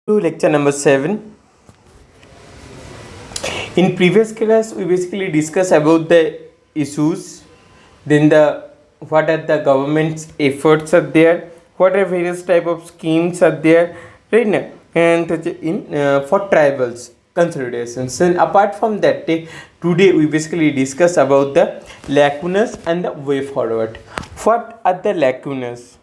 To lecture number 7. In previous class we basically discussed about the issues, then the what are the government's efforts are there, what are various type of schemes are there, right now, and in for tribals consolidations. And apart from that, today we basically discuss about the lacunas and the way forward. What are the lacunas?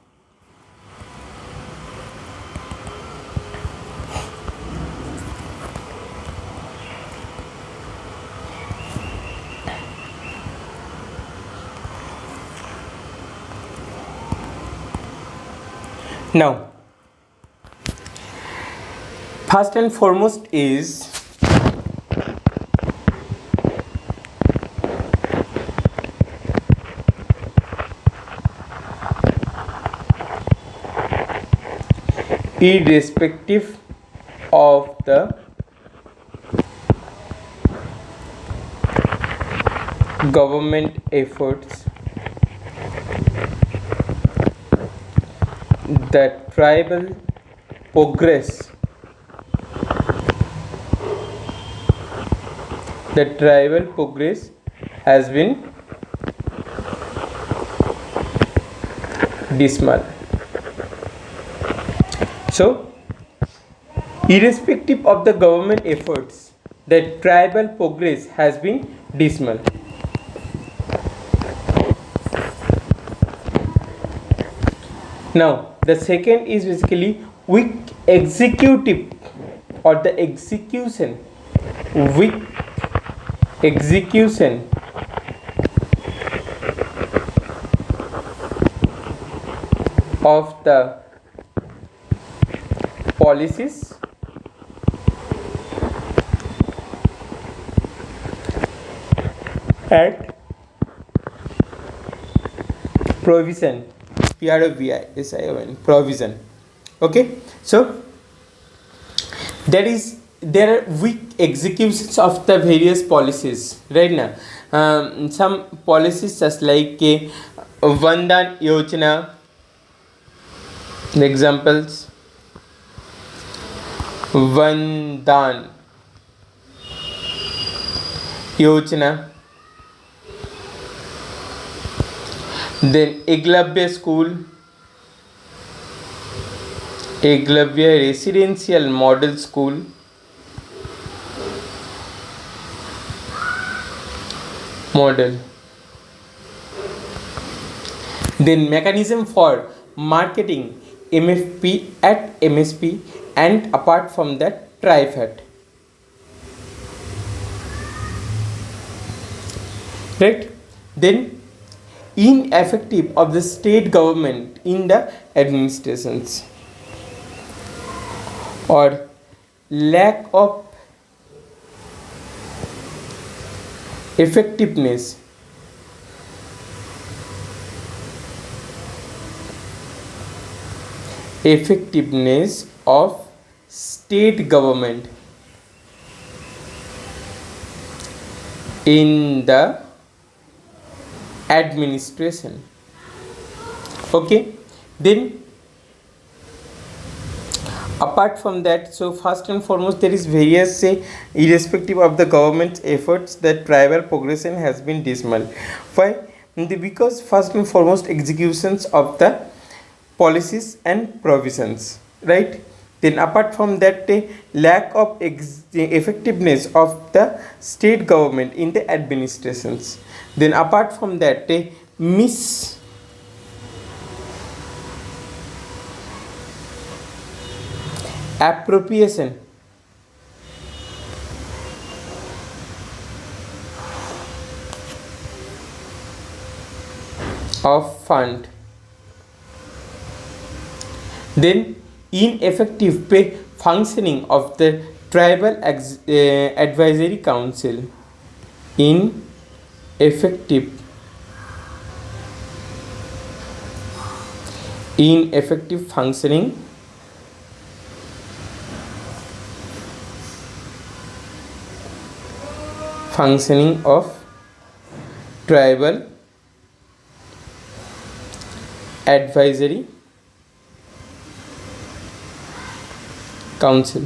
Now, first and foremost is irrespective of the government efforts, the tribal progress has been dismal. So, irrespective of the government efforts, the tribal progress has been dismal. Now, the second is basically weak executive or the execution, weak execution of the policies and provision, provision. Okay, so there are weak executions of the various policies right now. Some policies just like Vandan Yojana, the examples Vandan Yojana, then Eklavya Residential Model School, then mechanism for marketing MFP at MSP, and apart from that TriFAT, right? Then ineffective of the state government in the administrations, or lack of effectiveness of state government in the administration. Okay, then apart from that, so first and foremost there is various irrespective of the government's efforts, that tribal progression has been dismal. Why? Because first and foremost executions of the policies and provisions, right? Then apart from that, lack of effectiveness of the state government in the administrations. Then apart from that, misappropriation of fund. Then ineffective functioning of the tribal advisory council, ineffective functioning of tribal advisory council.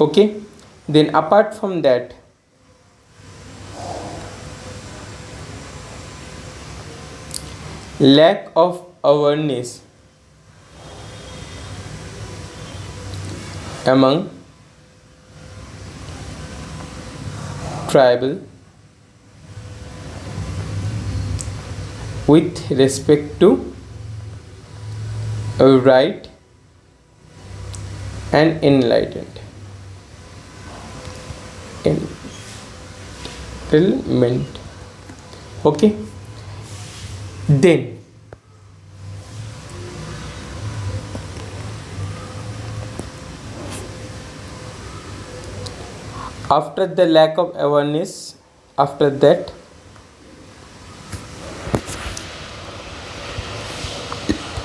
Okay, then apart from that, lack of awareness among tribal with respect to a right and enlightenment. Okay, then after the lack of awareness, after that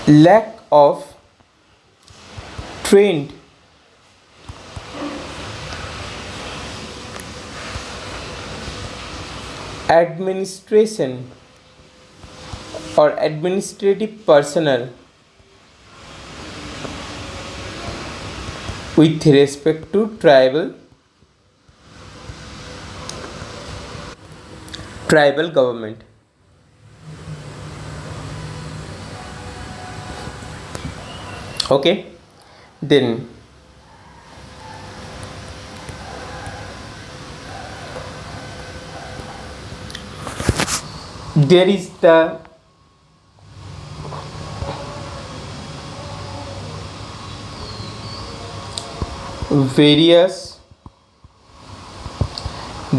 lack of trained administration or administrative personnel with respect to tribal government. Okay, then there is the various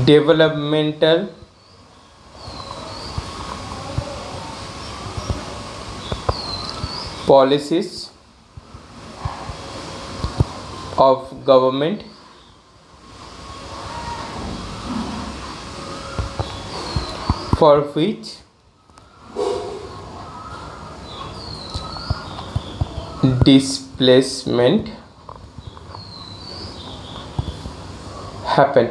developmental policies of government for which displacement happen,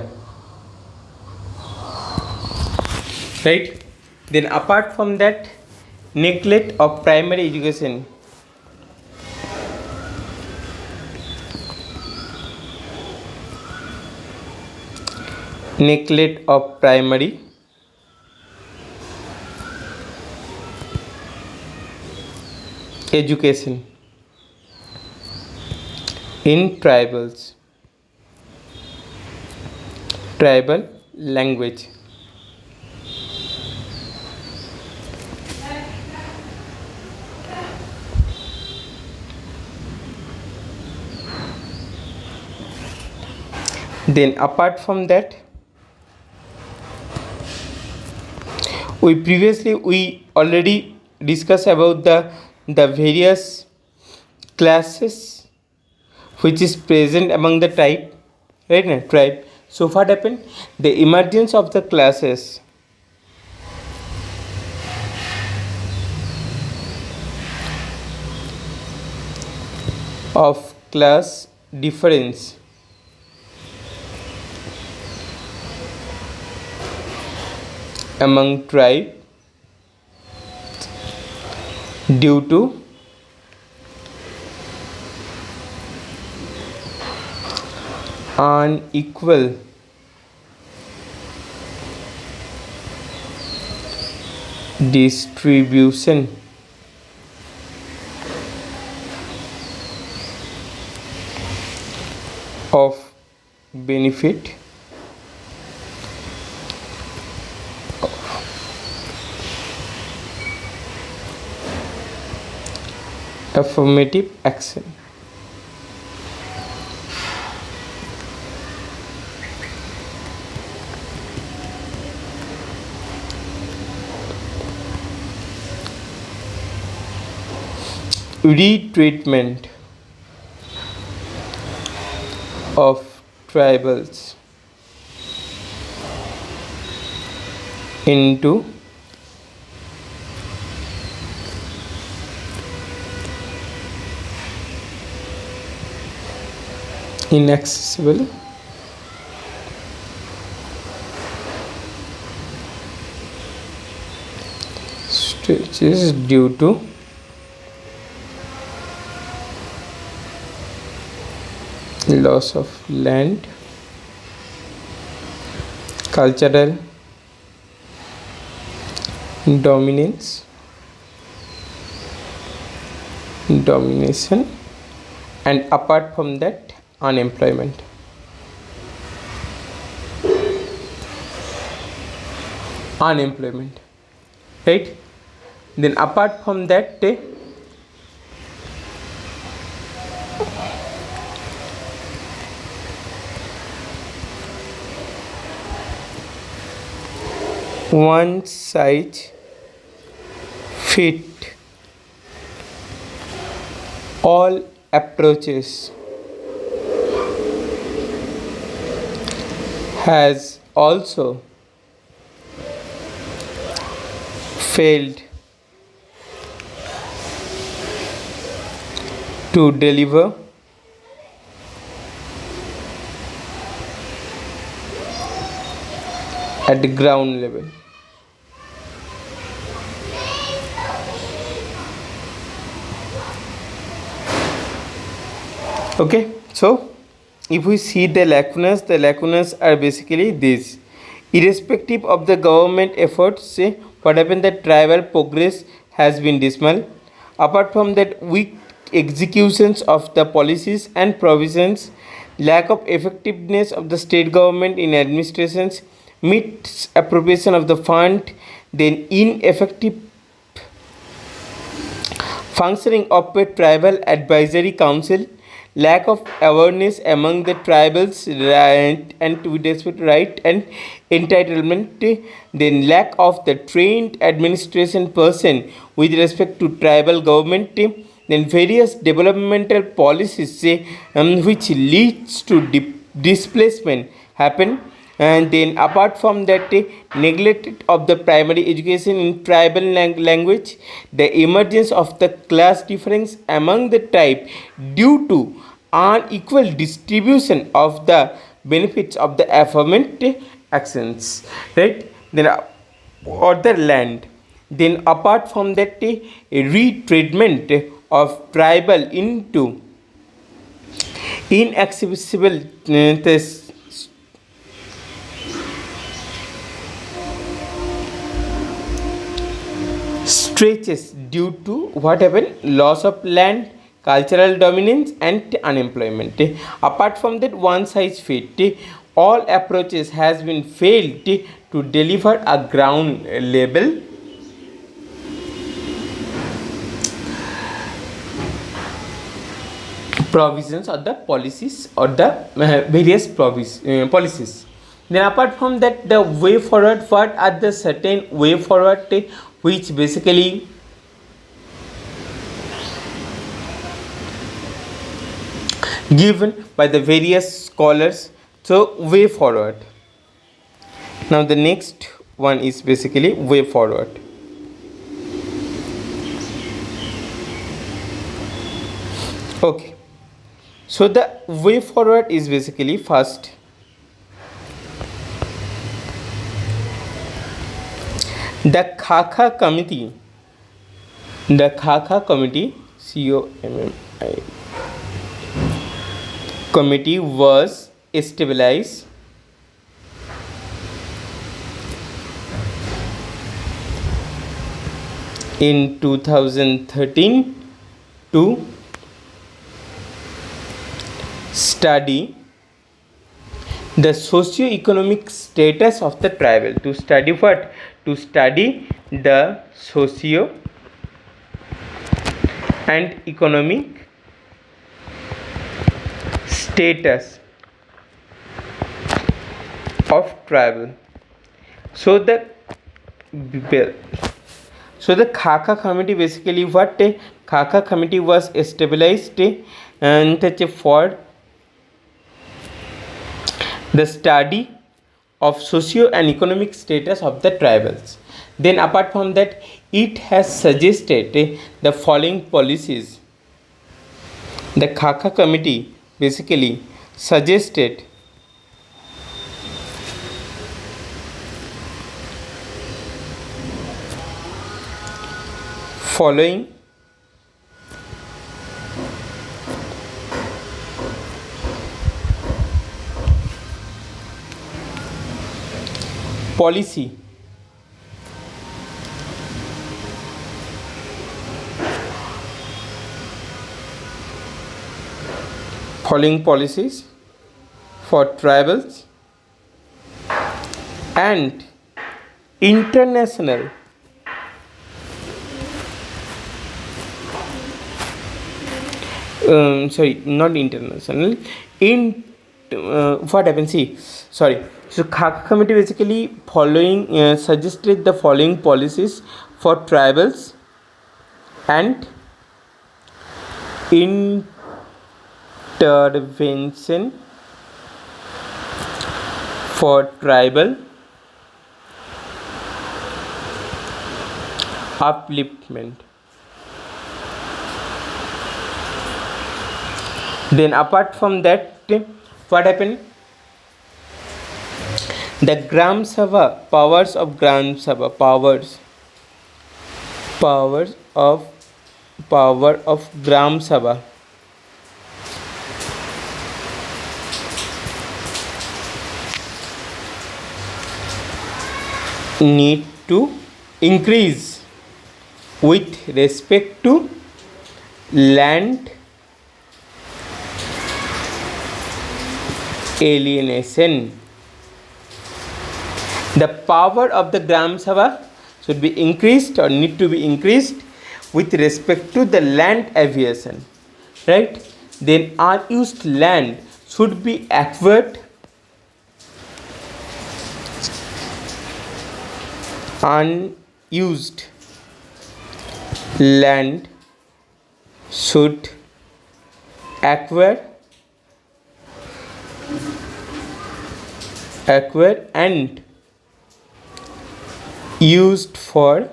right? Then apart from that, neglect of primary education, neglect of primary education in tribal language. Then apart from that, we already discussed about the various classes which is present among the tribe, right? Na? Tribe. So what happened? The emergence of the classes of class difference among tribe due to unequal distribution of benefit affirmative action. Retreatment of tribals into inaccessible stretches due to loss of land, cultural domination, and apart from that, unemployment. Right? Then apart from that, one size fit all approaches has also failed to deliver at the ground level. Okay, so if we see the lacunas are basically this. Irrespective of the government efforts, say what happened, that tribal progress has been dismal. Apart from that, weak executions of the policies and provisions, lack of effectiveness of the state government in administrations, misappropriation of the fund, then ineffective functioning of a tribal advisory council, lack of awareness among the tribals right and with respect to right and entitlement, then lack of the trained administration person with respect to tribal government, then various developmental policies which leads to displacement happen, and then apart from that, neglect of the primary education in tribal language, the emergence of the class difference among the tribe due to unequal distribution of the benefits of the aforementioned actions, right? Then other land, then apart from that, a retreatment of tribal into inaccessible stretches due to what happened, loss of land, cultural dominance, and unemployment. Apart from that, one size fit all approaches has been failed to deliver a ground level provisions or the policies or the various policies. Then apart from that, the way forward, what are the certain way forward which basically given by the various scholars. So way forward. Now the next one is basically way forward. Okay, so the way forward is basically first the Khaka committee, COMMI committee was stabilized in 2013 to study the socio-economic status of the tribal. To study what? To study the socio and economic status of tribal. So the Khaka committee basically what? Khaka committee was established and for the study of socio and economic status of the tribals. Then apart from that, it has suggested the following policies. The Khaka committee basically suggested following policy following policies for tribals and international sorry, not international, in what happened, see, sorry, so Khaka committee basically following suggested the following policies for tribals and intervention for tribal upliftment. Then apart from that, what happened? The Gram Sabha, powers of Gram Sabha, power of Gram Sabha need to increase with respect to land alienation. The power of the Gram Sabha should be increased or need to be increased with respect to the land aviation, right? Then unused land should be acquired, unused land should acquire and used for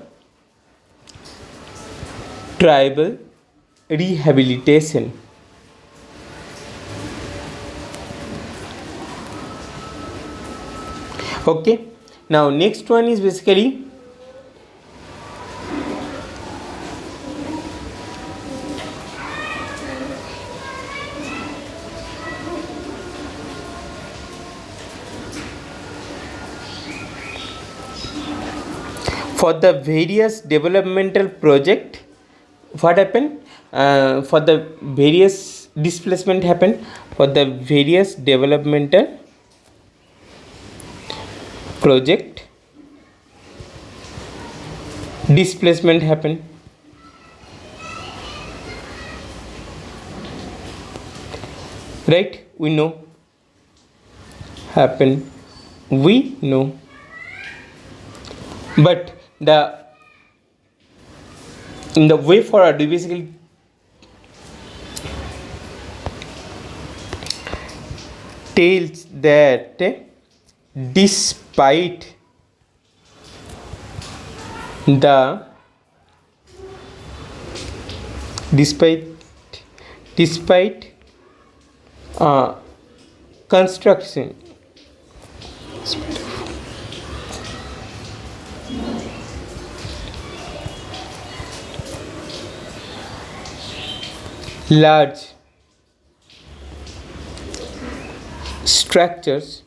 tribal rehabilitation. Okay, now next one is basically for the various developmental project. What happened? For the various displacement happened for the various developmental project, displacement happened, right? We know happen, we know, but in the way forward we basically tells that despite the construction large structures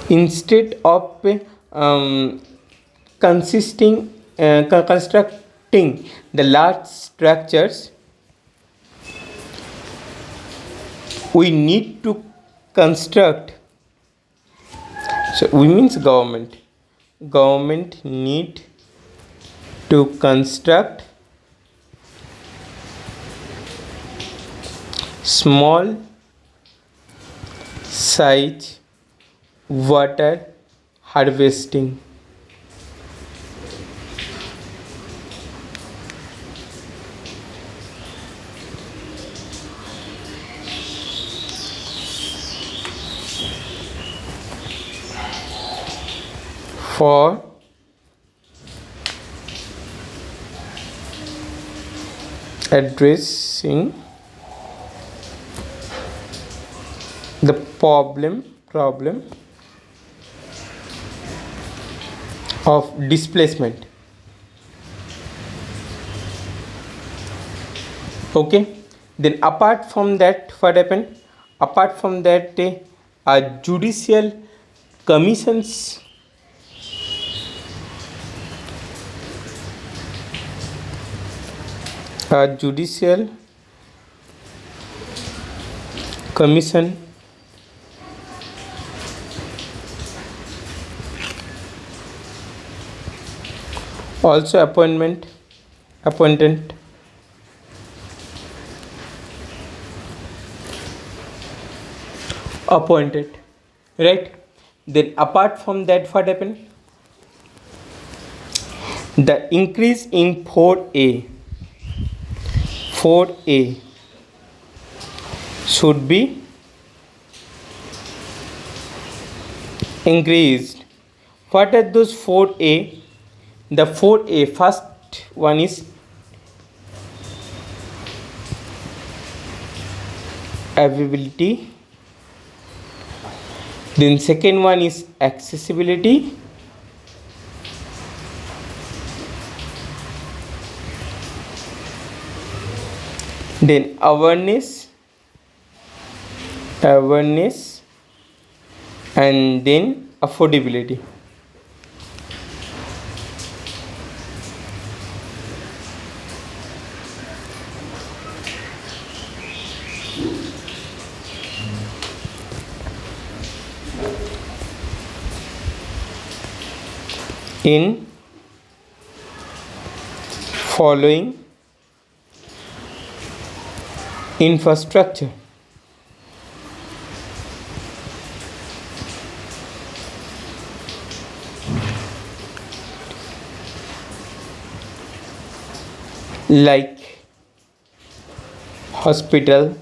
instead of constructing the large structures, we need to construct, so we means government need to construct small size water harvesting for addressing the problem of displacement. Okay, then apart from that, what happened? apart from that, judicial commissions, judicial commission also appointed appointed, right? Then apart from that, what happened? The increase in 4A should be increased. What are those 4A? The 4A, first one is availability, then second one is accessibility, then awareness, and then affordability. In following infrastructure, like hospital,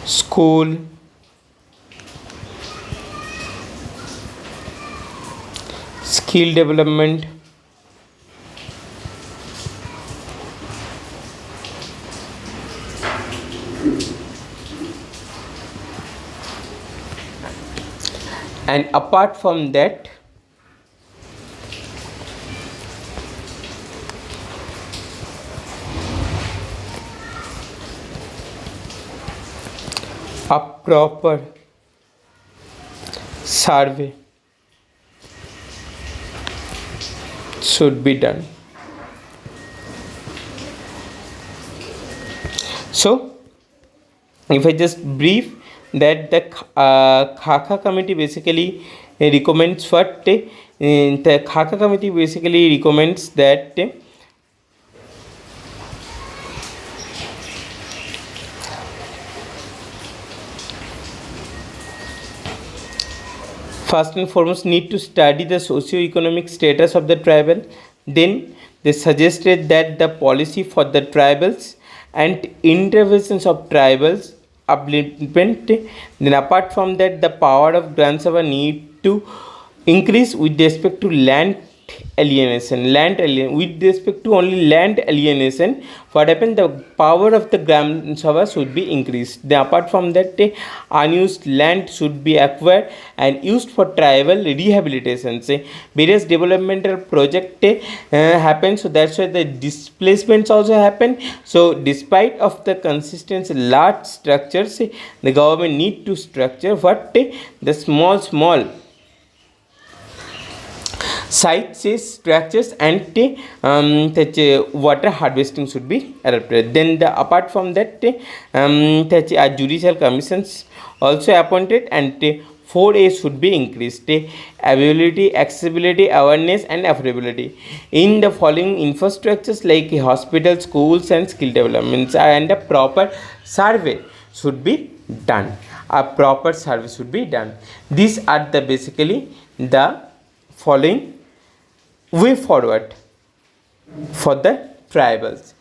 school, skill development, and apart from that, a proper survey should be done. So if I just brief that the Khaka committee basically recommends what, the Khaka committee basically recommends that first and foremost need to study the socio-economic status of the tribal. Then they suggested that the policy for the tribals and interventions of tribals upliftment. Then apart from that, the power of Gran Sabha need to increase with respect to land alienation, with respect to only land alienation. What happened, the power of the Gram Sabha should be increased. Then apart from that, unused land should be acquired and used for tribal rehabilitation. Various developmental project happen, so that's why the displacements also happen. So despite of the consistent large structures, the government need to structure what, the small sites, structures, and water harvesting should be adopted. Then apart from that, judicial commissions also appointed, and 4A should be increased: availability, accessibility, awareness, and affordability in the following infrastructures like hospitals, schools, and skill developments, and a proper survey should be done. These are the basically the following way forward for the tribals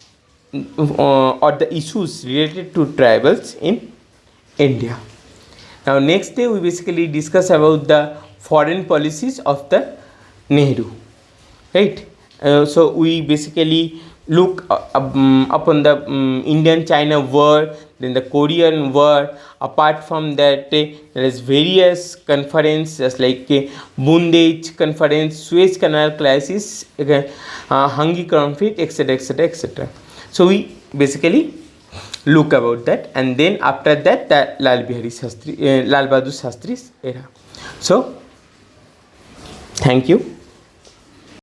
or the issues related to tribals in India. Now next day we basically discuss about the foreign policies of the Nehru, right? So we basically look upon the Indian-China war, then the Korean war. Apart from that, there is various conferences like Bundage conference, Suez Canal crisis, Hungary conflict, etc. So we basically look about that, and then after that Lal Bahadur Shastri's era. So thank you.